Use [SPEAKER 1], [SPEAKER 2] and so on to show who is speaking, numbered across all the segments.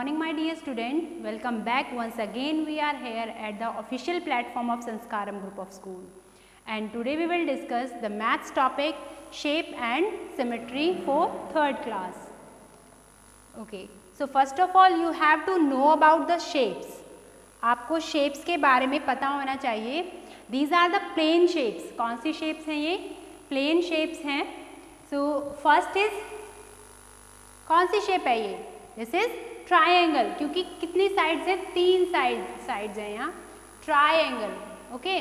[SPEAKER 1] morning my dear student, welcome back once again. We are here at the official platform of Sanskaram group of school, and today we will discuss the maths topic shape and symmetry for 3rd class. Okay, so first of all you have to know about the shapes. आपको shapes के बारे में पता होना चाहिए. These are the plane shapes. कौन सी shapes हैं ये? Plane shapes हैं. So first is कौन सी shape है ये? This is ट्राइंगल, क्योंकि कितनी साइड्स है? 3 साइड्स हैं यहाँ. Triangle, okay,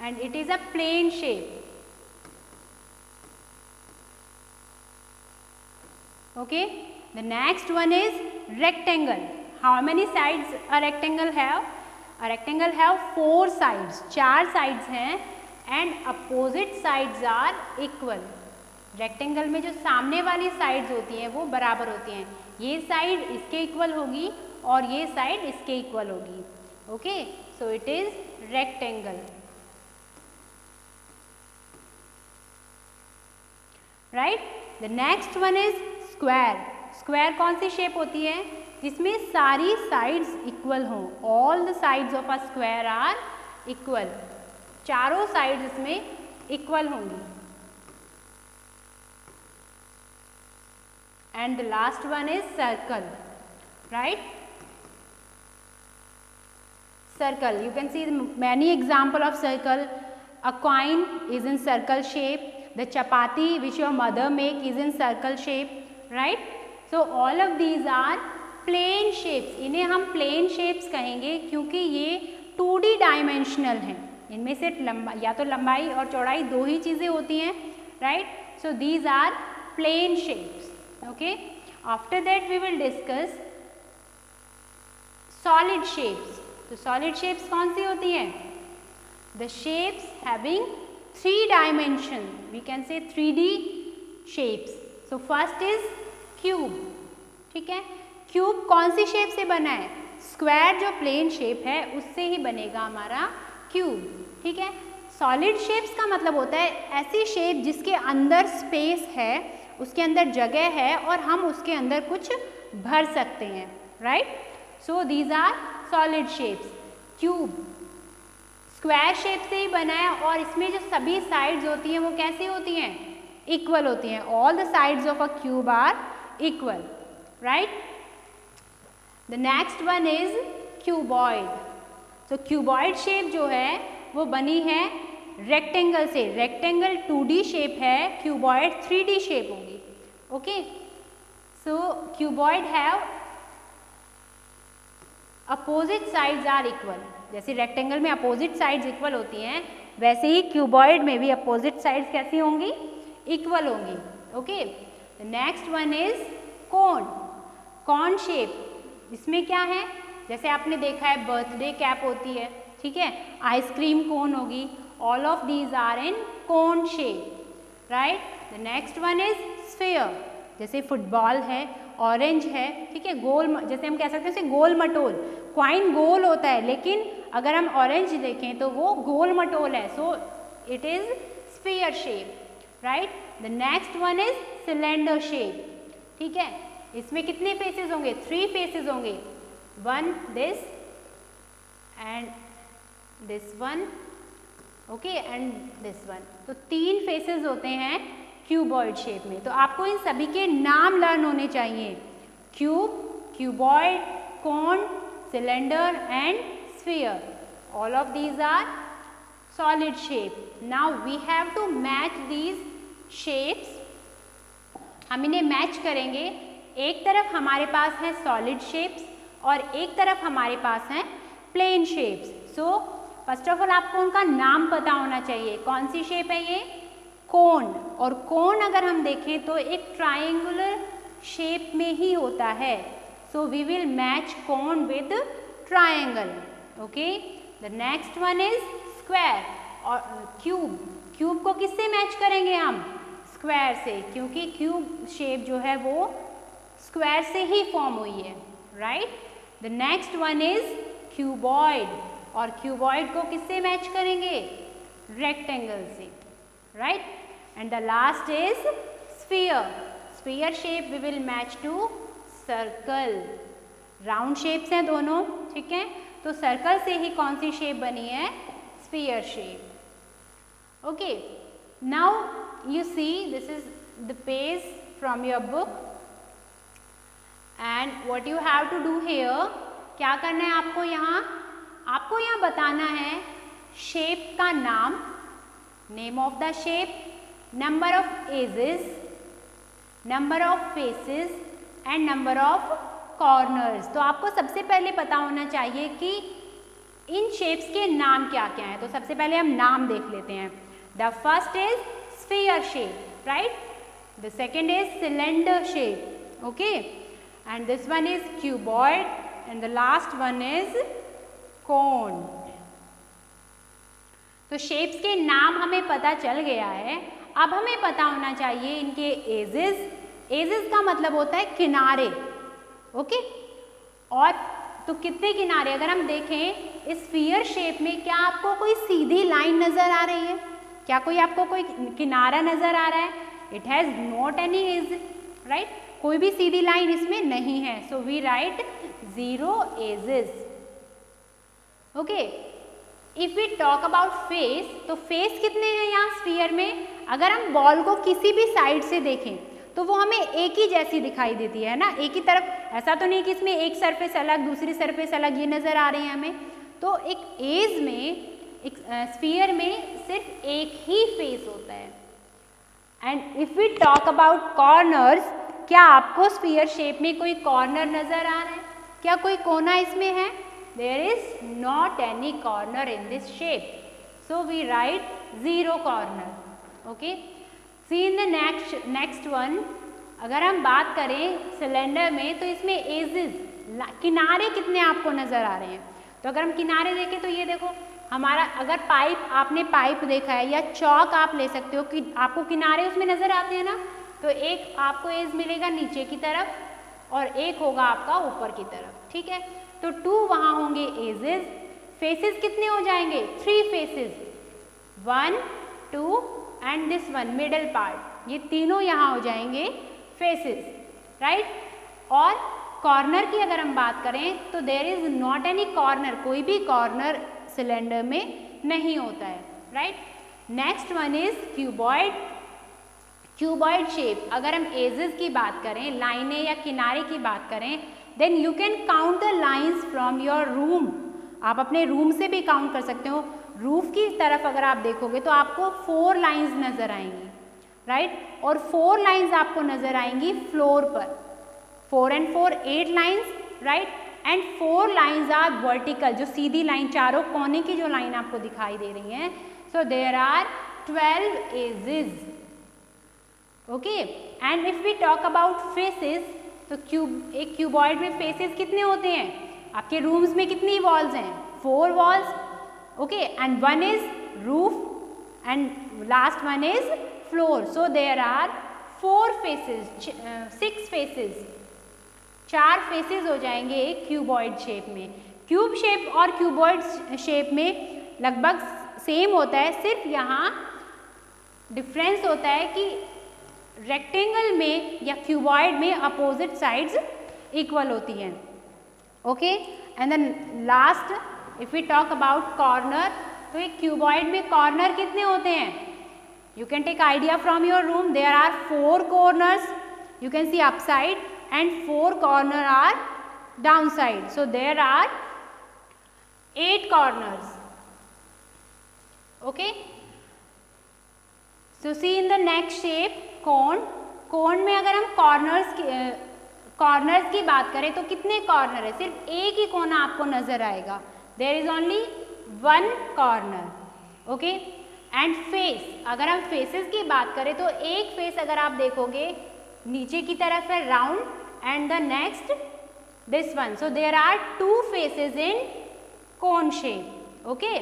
[SPEAKER 1] and it is a plane shape. Okay, the next one is rectangle. How many sides a rectangle have? A rectangle have 4 sides. 4 sides हैं and opposite sides are equal. Rectangle में जो सामने वाली sides होती हैं वो बराबर होती हैं. ये साइड इसके इक्वल होगी और ये साइड इसके इक्वल होगी. Okay, so it is rectangle. Right, the next one is square. Square कौन सी शेप होती है? जिसमें सारी साइड्स इक्वल हों. All the sides of a square are equal. चारों साइड्स इसमें इक्वल होंगी. And the last one is circle, right? Circle, you can see many example of circle. A coin is in circle shape. The chapati which your mother make is in circle shape, right? So all of these are plane shapes. इन्हें हम plane shapes कहेंगे क्योंकि ये 2D dimensional हैं. इनमें से या तो लंबाई और चौड़ाई दो ही चीज़ें होती हैं, right? So these are plane shapes. Okay, after that we will discuss solid shapes. तो solid shapes कौन सी होती हैं? The shapes having 3 dimension, we can say 3D shapes. So first is cube. ठीक है, cube कौन सी shape से बना है? Square जो plane shape है उससे ही बनेगा हमारा cube. ठीक है, solid shapes का मतलब होता है ऐसी shape जिसके अंदर space है, उसके अंदर जगह है और हम उसके अंदर कुछ भर सकते हैं. Right, so these are solid shapes. Cube square shape से ही बना है और इसमें जो सभी साइड्स होती हैं वो कैसी होती हैं? इक्वल होती हैं. All the sides of a cube are equal. Right, the next one is cuboid. So cuboid shape जो है वो बनी है रेक्टेंगल से. रेक्टेंगल 2D शेप है, क्यूबॉइड 3D शेप होगी. Okay, so cuboid have opposite sides are equal. जैसे rectangle में अपोजिट साइड्स इक्वल होती हैं वैसे ही क्यूबॉइड में भी अपोजिट साइड्स कैसी होंगी? इक्वल होंगी. Okay, the next one is cone. Cone shape, इसमें क्या है? जैसे आपने देखा है बर्थडे कैप होती है, ठीक है, आइसक्रीम कोन होगी. All of these are in cone shape, right? The next one is sphere. जैसे फुटबॉल है, ऑरेंज है, ठीक है, गोल, जैसे हम कह सकते हैं उसे गोल मटोल. क्वाइन गोल होता है लेकिन अगर हम ऑरेंज देखें तो वो गोल मटोल है. सो it is sphere shape. Right, the next one is cylinder shape. ठीक है, इसमें कितने फेसेस होंगे? 3 फेसेस होंगे. One this and this one, okay, and this one. तो 3 फेसेस होते हैं क्यूबॉइड शेप में. तो आपको इन सभी के नाम लर्न होने चाहिए. Cube, cuboid, cone, cylinder and sphere. All of these are solid shape. Now we have to match these shapes. हम इन्हें मैच करेंगे. एक तरफ हमारे पास है सॉलिड शेप्स और एक तरफ हमारे पास हैं plane shapes. So first of all आपको उनका नाम पता होना चाहिए. कौन सी शेप है ये? कोन. और कोन अगर हम देखें तो एक ट्रायंगुलर शेप में ही होता है. So we will match cone with triangle. Okay, the next one is square. और क्यूब, क्यूब को किससे मैच करेंगे हम? स्क्वायर से, क्योंकि क्यूब शेप जो है वो स्क्वायर से ही फॉर्म हुई है. Right, the next one is cuboid. और क्यूबॉइड को किससे मैच करेंगे? रेक्टेंगल से. Right, and the last is sphere. Sphere shape we will match to circle. Round shapes हैं दोनों, ठीक है। तो सर्कल से ही कौन सी शेप बनी है, sphere shape. Okay, now you see this is the page from your book and what you have to do here, क्या करना है आपको यहाँ बताना है शेप का नाम, name of the shape, number of edges, number of faces and number of corners. तो आपको सबसे पहले पता होना चाहिए कि इन शेप्स के नाम क्या क्या हैं। तो सबसे पहले हम नाम देख लेते हैं। The first is sphere shape, right, the second is cylinder shape, okay, and this one is cuboid and the last one is cone. तो शेप्स के नाम हमें पता चल गया है। अब हमें पता होना चाहिए इनके एजेस। एजेस का मतलब होता है किनारे, ओके। और तो कितने किनारे, अगर हम देखें इस स्फीयर शेप में, क्या आपको कोई सीधी लाइन नजर आ रही है, क्या कोई आपको कोई किनारा नजर आ रहा है? It has not any edge, right, कोई भी सीधी लाइन इसमें नहीं है। So we write 0 edges, okay. If we talk about face, तो फेस कितने हैं यहाँ स्फीयर में? अगर हम बॉल को किसी भी साइड से देखें तो वो हमें एक ही जैसी दिखाई देती है ना, एक ही तरफ। ऐसा तो नहीं कि इसमें एक सरफेस अलग दूसरी सरफेस अलग ये नज़र आ रही है हमें। तो एक एज में, एक स्फीयर में सिर्फ एक ही फेस होता है। And if we talk about corners, क्या आपको स्फीयर शेप में कोई कॉर्नर नज़र आ रहा है? क्या कोई कोना इसमें है? There is not any corner in this shape, so we write 0 corner, okay. See in the next one, अगर हम बात करें सिलेंडर में, तो इसमें एजेस, किनारे कितने आपको नज़र आ रहे हैं? तो अगर हम किनारे देखें तो ये देखो हमारा, अगर पाइप, आपने पाइप देखा है या चौक आप ले सकते हो कि आपको किनारे उसमें नज़र आते हैं ना। तो एक आपको एज मिलेगा नीचे की तरफ और एक होगा आपका ऊपर की तरफ, ठीक है। तो 2 वहाँ होंगे एजेस। फेसेस कितने हो जाएंगे? 3 faces, 1 2 and this one middle part, ये तीनों यहाँ हो जाएंगे फेसेस, राइट। और कॉर्नर की अगर हम बात करें तो there is not any corner, कोई भी कॉर्नर सिलेंडर में नहीं होता है, right. Next one is cuboid. Cuboid shape, अगर हम एजेस की बात करें, लाइनें या किनारे की बात करें, then you can count the lines from your room. आप अपने रूम से भी काउंट कर सकते हो। रूफ की तरफ अगर आप देखोगे तो आपको 4 लाइन्स नज़र आएंगी, राइट, और 4 लाइन्स आपको नज़र आएंगी फ्लोर पर। 4 and 4 8 lines, right, and 4 lines are vertical, जो सीधी लाइन, चारों कोने की जो लाइन आपको दिखाई दे रही हैं। So there are 12 edges, okay. And if we talk about faces, तो एक क्यूबॉइड में फेसेस कितने होते हैं? आपके रूम्स में कितनी वॉल्स हैं? 4 walls, okay, and 1 is roof and last 1 is floor. So there are 4 faces, 6 faces, 4 faces हो जाएंगे एक क्यूबॉइड शेप में। क्यूब शेप और क्यूबॉइड शेप में लगभग सेम होता है, सिर्फ यहाँ डिफरेंस होता है कि रेक्टेंगल में या क्यूबॉइड में अपोजिट साइड्स इक्वल होती हैं, okay. And then last if we talk about corner, तो एक क्यूबॉइड में कॉर्नर कितने होते हैं? You can take idea from your room, there are 4 corners, you can see upside and 4 corner are downside, so there are 8 corners, okay. So see in the next shape cone. Cone में अगर हम corners की बात करें तो कितने corner है? सिर्फ एक ही कोना आपको नजर आएगा, there is only 1 corner, okay. And face, अगर हम फेसेस की बात करें तो एक फेस अगर आप देखोगे नीचे की तरफ है round and the next this one, so there are 2 faces in cone shape, okay.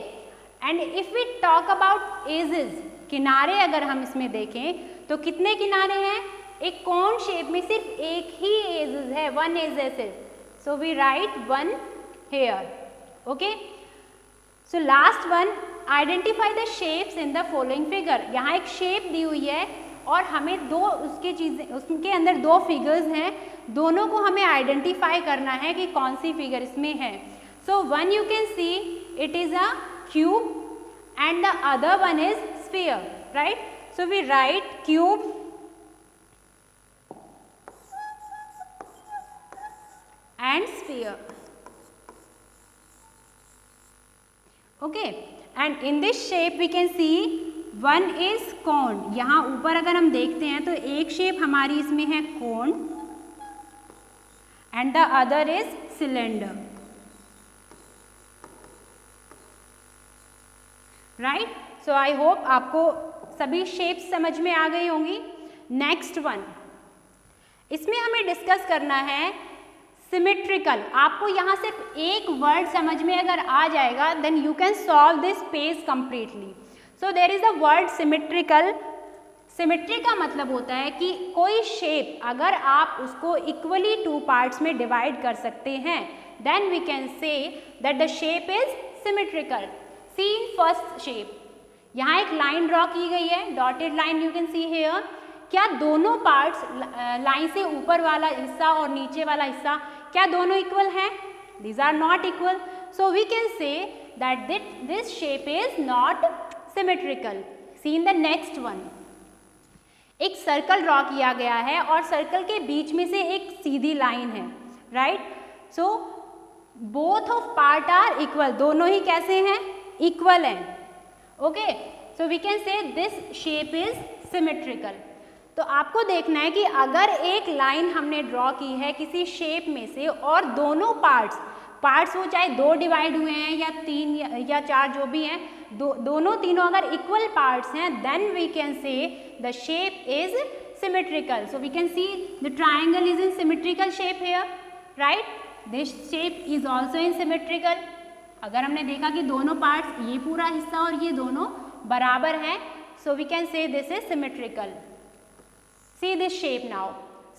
[SPEAKER 1] And if we talk about edges, किनारे अगर हम इसमें देखें तो कितने किनारे हैं? एक कोन शेप में सिर्फ एक ही एजेस है, 1 एजेस है, so we write 1 here, okay. So last one, identify the shapes in the following figure. यहाँ एक शेप दी हुई है और हमें दो उसकी चीज़ें, उसके अंदर दो फिगर्स हैं, दोनों को हमें आइडेंटिफाई करना है कि कौन सी फिगर इसमें है। So one you can see it is a cube and the other one is sphere, right? So we write cube and sphere. Okay, and in this shape we can see one is cone. यहाँ ऊपर अगर हम देखते हैं तो एक shape हमारी इसमें है cone and the other is cylinder, right? So I hope आपको सभी शेप्स समझ में आ गई होंगी। नेक्स्ट वन, इसमें हमें डिस्कस करना है सिमेट्रिकल। आपको यहाँ सिर्फ एक वर्ड समझ में अगर आ जाएगा then you can solve this page completely. So there is a word symmetrical. Symmetry का मतलब होता है कि कोई शेप अगर आप उसको इक्वली टू पार्ट्स में डिवाइड कर सकते हैं then we can say that the shape is symmetrical. See in first shape, यहाँ एक लाइन ड्रॉ की गई है, dotted line you can see here. क्या दोनों पार्ट्स, लाइन से ऊपर वाला हिस्सा और नीचे वाला हिस्सा, क्या दोनों इक्वल हैं? These are not equal. So we can say that this shape is not symmetrical. See in the next one, एक सर्कल ड्रॉ किया गया है और सर्कल के बीच में से एक सीधी लाइन है, right? So both of part are equal, दोनों ही कैसे हैं? इक्वल हैं। Okay, so we can say this shape is symmetrical. तो आपको देखना है कि अगर एक लाइन हमने ड्रॉ की है किसी शेप में से और दोनों पार्ट्स वो चाहे दो डिवाइड हुए हैं या तीन या चार जो भी हैं, दोनों तीनों अगर इक्वल पार्ट्स हैं then we can say the shape is symmetrical. So we can see the triangle is in symmetrical shape here, right? This shape is also in symmetrical. अगर हमने देखा कि दोनों पार्ट्स, ये पूरा हिस्सा और ये दोनों बराबर हैं, so we can say this is symmetrical. See this shape now,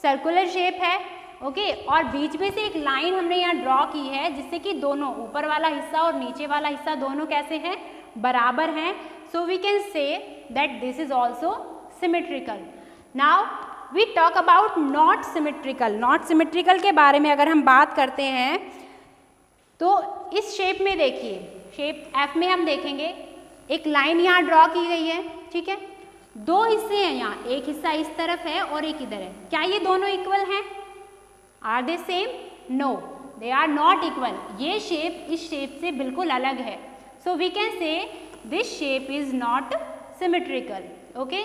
[SPEAKER 1] circular shape है, ओके, और बीच में से एक लाइन हमने यहाँ ड्रॉ की है जिससे कि दोनों ऊपर वाला हिस्सा और नीचे वाला हिस्सा दोनों कैसे हैं? बराबर हैं। So we can say that this is also symmetrical. Now we talk about not symmetrical. Not symmetrical के बारे में अगर हम बात करते हैं तो इस शेप में देखिए, शेप एफ में हम देखेंगे एक लाइन यहाँ ड्रॉ की गई है, ठीक है? दो हिस्से हैं यहाँ, एक हिस्सा इस तरफ है और एक इधर है। क्या ये दोनों इक्वल हैं? Are they same? No, they are not equal. ये शेप इस शेप से बिल्कुल अलग है। So we can say this shape is not symmetrical. Okay,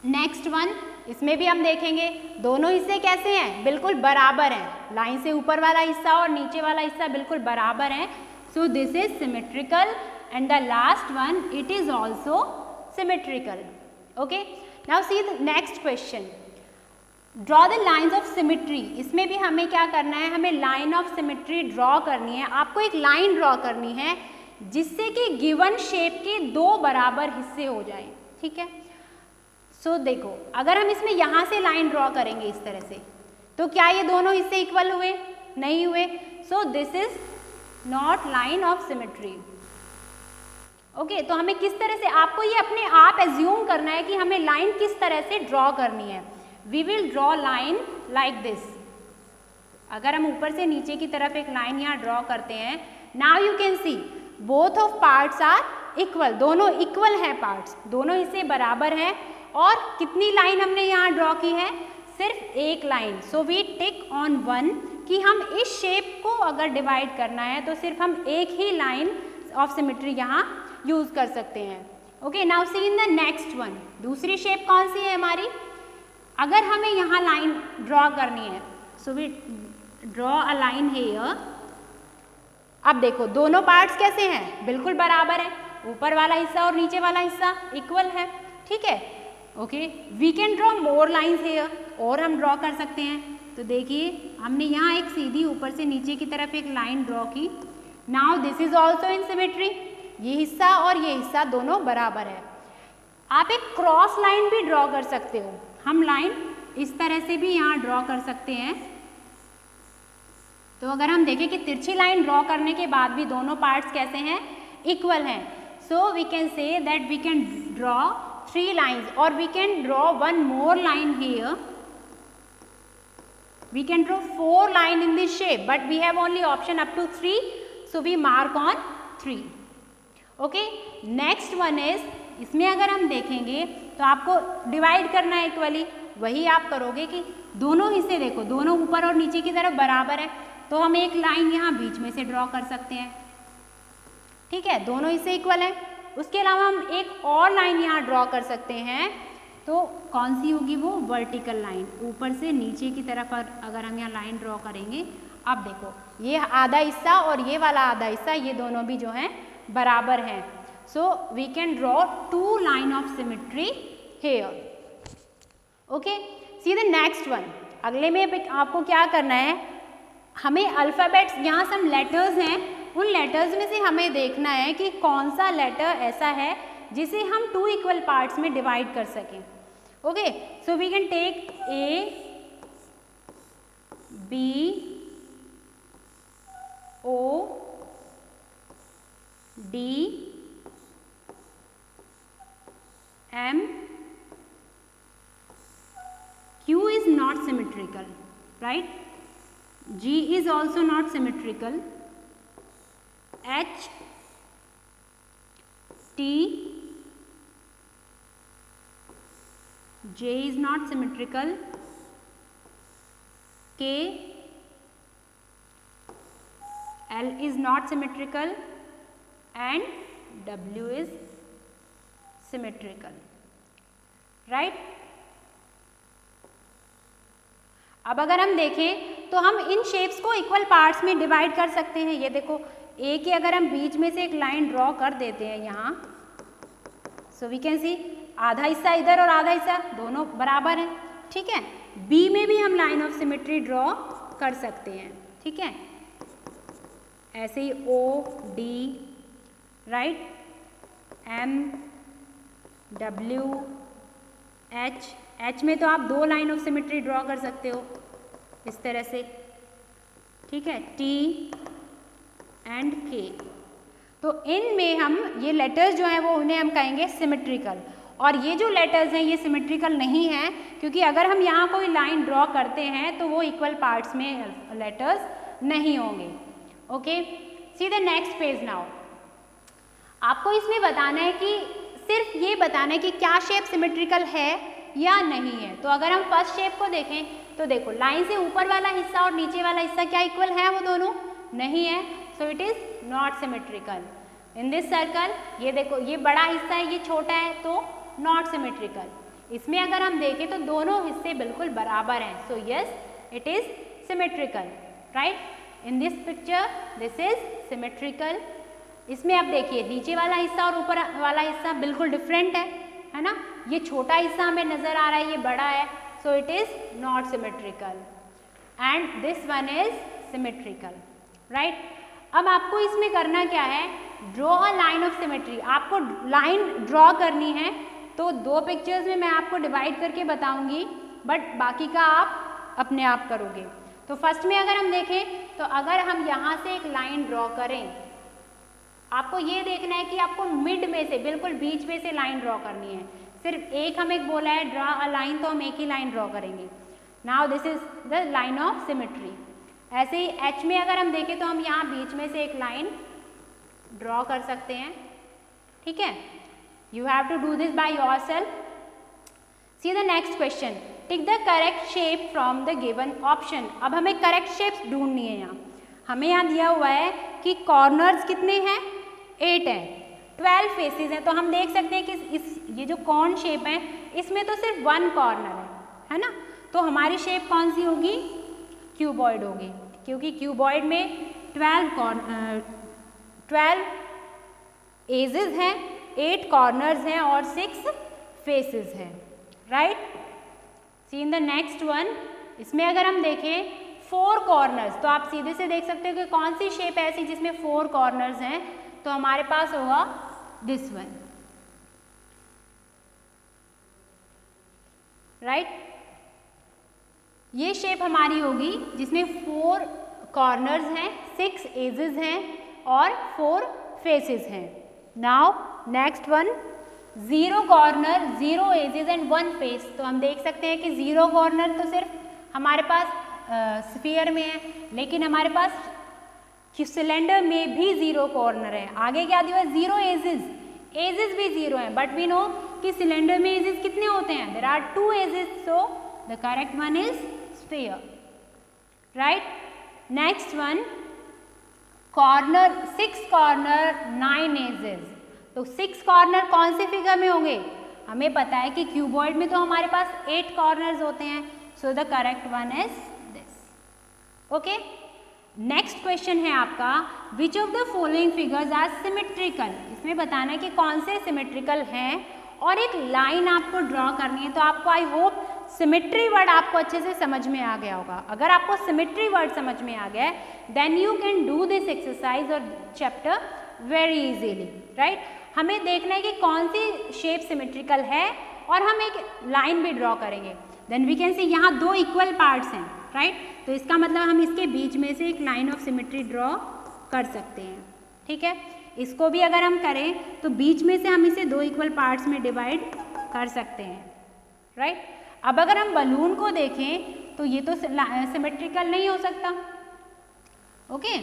[SPEAKER 1] next one, इसमें भी हम देखेंगे दोनों हिस्से कैसे हैं? बिल्कुल बराबर हैं। लाइन से ऊपर वाला हिस्सा और नीचे वाला हिस्सा बिल्कुल बराबर हैं। So this is symmetrical and the last one it is also symmetrical. Okay, now see the next question, draw the lines of symmetry. इसमें भी हमें क्या करना है? हमें line of symmetry draw करनी है। आपको एक line draw करनी है जिससे कि given shape के दो बराबर हिस्से हो जाएं, ठीक है? सो देखो, अगर हम इसमें यहाँ से line draw करेंगे इस तरह से, तो क्या ये दोनों हिस्से इक्वल हुए? नहीं हुए। So this is not line of symmetry. Okay, तो हमें किस तरह से, आपको ये अपने आप एज्यूम करना है कि हमें लाइन किस तरह से ड्रॉ करनी है। We will draw line like this. अगर हम ऊपर से नीचे की तरफ एक लाइन यहाँ ड्रॉ करते हैं, now you can see both of parts are equal, दोनों इक्वल हैं पार्ट्स, दोनों हिस्से बराबर हैं। और कितनी लाइन हमने यहाँ ड्रॉ की है? सिर्फ एक line. So we tick on one कि हम इस शेप को अगर डिवाइड करना है तो सिर्फ हम एक ही लाइन ऑफ सिमेट्री यहाँ यूज कर सकते हैं। Okay, now see in the next one, दूसरी शेप कौन सी है हमारी? अगर हमें यहाँ लाइन ड्रॉ करनी है, so we draw a line here. अब देखो दोनों पार्ट्स कैसे हैं? बिल्कुल बराबर है, ऊपर वाला हिस्सा और नीचे वाला हिस्सा इक्वल है, ठीक है? Okay, we can draw more lines here, और हम ड्रॉ कर सकते हैं। तो देखिए हमने यहाँ एक सीधी ऊपर से नीचे की तरफ एक लाइन ड्रॉ की। Now this is also in symmetry, ये हिस्सा और ये हिस्सा दोनों बराबर है। आप एक क्रॉस लाइन भी ड्रॉ कर सकते हो, हम लाइन इस तरह से भी यहाँ ड्रॉ कर सकते हैं। तो अगर हम देखें कि तिरछी लाइन ड्रॉ करने के बाद भी दोनों पार्ट्स कैसे हैं? इक्वल हैं। So we can say that we can draw 3 lines, or we can draw one more line here. We can draw 4 lines in this shape, but we have only option up to 3, so we mark on 3. Okay, next one is, इसमें अगर हम देखेंगे तो आपको divide करना है equally. वही आप करोगे कि दोनों हिस्से देखो, दोनों ऊपर और नीचे की तरफ बराबर है, तो हम एक लाइन यहाँ बीच में से ड्रॉ कर सकते हैं. ठीक है, दोनों हिस्से इक्वल है. उसके अलावा हम एक और लाइन यहाँ ड्रॉ कर सकते हैं. तो कौन सी होगी वो? Vertical line. ऊपर से नीचे की तरफ अगर हम यहाँ लाइन ड्रॉ करेंगे, अब देखो ये आधा हिस्सा और ये वाला आधा हिस्सा, ये दोनों भी जो हैं बराबर हैं. So we can draw 2 line of symmetry here. Okay, see the next one. अगले में आपको क्या करना है, हमें अल्फ़ाबेट्स, यहाँ सम लेटर्स हैं, उन लेटर्स में से हमें देखना है कि कौन सा लेटर ऐसा है जिसे हम 2 इक्वल पार्ट्स में डिवाइड कर सकें. Okay, so we can take A, B, O, D, M. Q is not symmetrical, right? G is also not symmetrical. H, T, J is not symmetrical. K, L is not symmetrical, and W is symmetrical, right? अब अगर हम देखें तो हम इन shapes को equal parts में divide कर सकते हैं. ये देखो, ए की अगर हम बीच में से एक लाइन ड्रॉ कर देते हैं यहाँ, सो वी कैन सी आधा हिस्सा इधर और आधा हिस्सा दोनों बराबर हैं. ठीक है, बी में भी हम लाइन ऑफ सिमेट्री ड्रॉ कर सकते हैं. ठीक है, ऐसे ही O, D, right, M, W, H. H में तो आप 2 लाइन ऑफ सिमेट्री ड्रॉ कर सकते हो इस तरह से. ठीक है, टी एंड के. तो इनमें हम ये लेटर्स जो हैं वो उन्हें हम कहेंगे सिमेट्रिकल, और ये जो लेटर्स हैं ये सिमेट्रिकल नहीं हैं, क्योंकि अगर हम यहाँ कोई लाइन ड्रॉ करते हैं तो वो इक्वल पार्ट्स में लेटर्स नहीं होंगे. Okay, see the next page now. आपको इसमें बताना है कि सिर्फ ये बताना है कि क्या शेप सिमेट्रिकल है या नहीं है. तो अगर हम फर्स्ट शेप को देखें तो देखो, लाइन से ऊपर वाला हिस्सा और नीचे वाला हिस्सा क्या इक्वल है? वो दोनों नहीं है. सो it is not symmetrical. In this circle, ये देखो, ये बड़ा हिस्सा है, ये छोटा है, तो नॉट सिमेट्रिकल. इसमें अगर हम देखें तो दोनों हिस्से बिल्कुल बराबर हैं. So yes, it is symmetrical, right. In this picture this is symmetrical. इसमें अब देखिए, नीचे वाला हिस्सा और ऊपर वाला हिस्सा बिल्कुल डिफरेंट है ना. ये छोटा हिस्सा हमें नजर आ रहा है, ये बड़ा है. सो it is not symmetrical, and this one is symmetrical, right. अब आपको इसमें करना क्या है? Draw a line of symmetry. आपको लाइन ड्रॉ करनी है, तो 2 पिक्चर्स में मैं आपको डिवाइड करके बताऊंगी, बट बाकी का आप अपने आप करोगे. तो फर्स्ट में अगर हम देखें तो अगर हम यहाँ से एक लाइन ड्रॉ करें, आपको ये देखना है कि आपको मिड में से, बिल्कुल बीच में से लाइन ड्रॉ करनी है. सिर्फ एक हमें बोला है ड्रॉ अ लाइन, तो हम एक ही लाइन ड्रॉ करेंगे. Now this is the line of symmetry. ऐसे ही एच में अगर हम देखें तो हम यहाँ बीच में से एक लाइन ड्रॉ कर सकते हैं. ठीक है, you have to do this by yourself. See the next question. Tick the correct shape from the given option. अब हमें करेक्ट शेप्स ढूंढनी है. यहाँ हमें यहाँ दिया हुआ है कि कॉर्नर्स कितने हैं? 8 हैं. 12 फेसेस हैं. तो हम देख सकते हैं कि ये जो कॉर्न शेप है, इसमें तो सिर्फ 1 कॉर्नर है ना. तो हमारी शेप कौन सी होगी? क्यूबॉइड होगी, क्योंकि क्यूबॉइड में 12 एजेस हैं, 8 कॉर्नर्स हैं और 6 फेसेस हैं, right. See in the next one. इसमें अगर हम देखें 4 कॉर्नर्स, तो आप सीधे से देख सकते हो कि कौन सी शेप ऐसी जिसमें 4 कॉर्नर्स हैं. तो हमारे पास होगा दिस वन, राइट. ये शेप हमारी होगी जिसमें 4 कॉर्नर्स हैं, 6 एजेस हैं और 4 फेसेस हैं. Now next one. 0 corner, 0 edges and 1 face. तो हम देख सकते हैं कि 0 कॉर्नर तो सिर्फ हमारे पास स्फीयर में है, लेकिन हमारे पास सिलेंडर में भी 0 कॉर्नर है। आगे क्या दिया है? 0 एजेस, एजेस भी 0 है, बट वी नो कि सिलेंडर में एजेस कितने होते हैं? There are 2 edges, so the correct one is sphere, right. Next one, corner, 6 corner 9 edges. तो 6 कॉर्नर कौन से फिगर में होंगे? हमें पता है कि क्यूबॉइड में तो हमारे पास 8 कॉर्नर्स होते हैं, so the correct one is this, okay. Next question है आपका, which of the following figures are symmetrical. इसमें बताना है कि कौन से सिमेट्रिकल हैं और एक लाइन आपको ड्रॉ करनी है। तो आपको आई होप सिमेट्री वर्ड आपको अच्छे से समझ में आ गया होगा। अगर आपको सिमेट्री वर्ड समझ में आ गया है, then you can do this exercise और चैप्टर वेरी इजीली, राइट। हमें देखना है कि कौन सी शेप सिमेट्रिकल है और हम एक लाइन भी ड्रॉ करेंगे। देन वी कैन सी यहाँ 2 इक्वल पार्ट्स हैं, राइट। तो इसका मतलब हम इसके बीच में से एक लाइन ऑफ सिमेट्री ड्रॉ कर सकते हैं, ठीक है। इसको भी अगर हम करें तो बीच में से हम इसे 2 इक्वल पार्ट्स में डिवाइड कर सकते हैं, राइट। अब अगर हम बलून को देखें तो ये तो सिमेट्रिकल नहीं हो सकता, okay,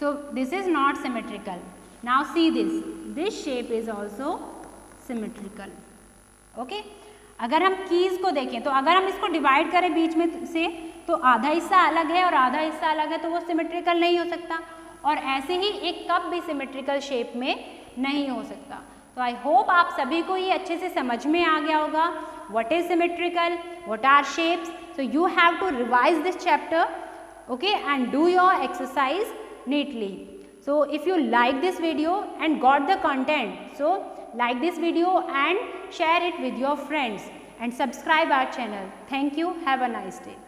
[SPEAKER 1] so this is not symmetrical. Now see this shape is also symmetrical, okay. अगर हम कीज को देखें तो अगर हम इसको डिवाइड करें बीच में से तो आधा हिस्सा अलग है और आधा हिस्सा अलग है, तो वो सिमेट्रिकल नहीं हो सकता। और ऐसे ही एक कप भी सिमेट्रिकल शेप में नहीं हो सकता। तो आई होप आप सभी को ये अच्छे से समझ में आ गया होगा, what is symmetrical, what are shapes. So you have to revise this chapter, okay, and do your exercise neatly. So if you like this video and got the content, so like this video and share it with your friends and subscribe our channel. Thank you. Have a nice day.